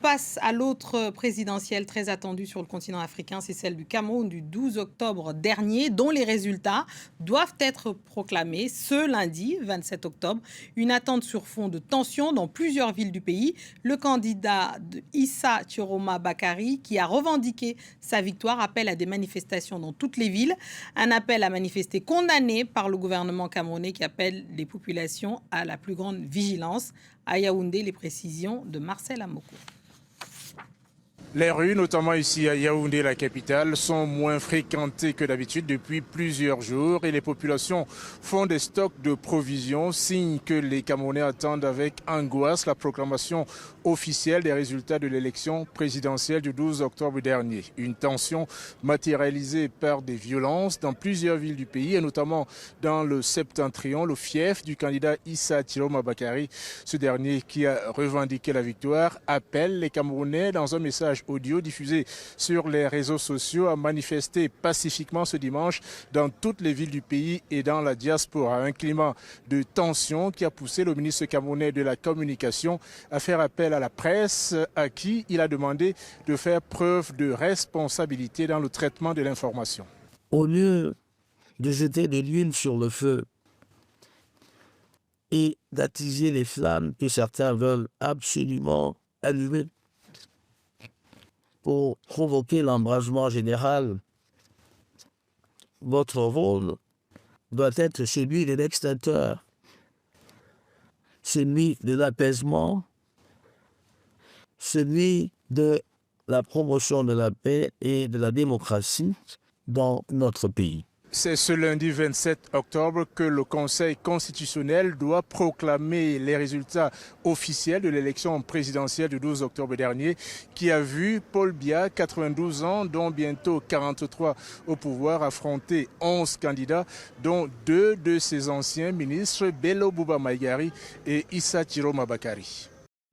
Passe à l'autre présidentielle très attendue sur le continent africain, c'est celle du Cameroun du 12 octobre dernier, dont les résultats doivent être proclamés ce lundi 27 octobre. Une attente sur fond de tension dans plusieurs villes du pays. Le candidat Issa Chiroma Bakari, qui a revendiqué sa victoire, appelle à des manifestations dans toutes les villes. Un appel à manifester condamné par le gouvernement camerounais qui appelle les populations à la plus grande vigilance. À Yaoundé, les précisions de Marcel Amoko. Les rues, notamment ici à Yaoundé, la capitale, sont moins fréquentées que d'habitude depuis plusieurs jours et les populations font des stocks de provisions, signe que les Camerounais attendent avec angoisse la proclamation officielle des résultats de l'élection présidentielle du 12 octobre dernier. Une tension matérialisée par des violences dans plusieurs villes du pays et notamment dans le septentrion, le fief du candidat Issa Chiroma Bakari. Ce dernier qui a revendiqué la victoire appelle les Camerounais dans un message audio diffusé sur les réseaux sociaux à manifester pacifiquement ce dimanche dans toutes les villes du pays et dans la diaspora. Un climat de tension qui a poussé le ministre camerounais de la Communication à faire appel à la presse à qui il a demandé de faire preuve de responsabilité dans le traitement de l'information. Au lieu de jeter de l'huile sur le feu et d'attiser les flammes que certains veulent absolument allumer, pour provoquer l'embrasement général, votre rôle doit être celui de l'extincteur, celui de l'apaisement, celui de la promotion de la paix et de la démocratie dans notre pays. C'est ce lundi 27 octobre que le Conseil constitutionnel doit proclamer les résultats officiels de l'élection présidentielle du 12 octobre dernier qui a vu Paul Biya, 92 ans, dont bientôt 43 au pouvoir, affronter 11 candidats, dont 2 de ses anciens ministres, Bello Bouba Maïgari et Issa Chiroma Bakari.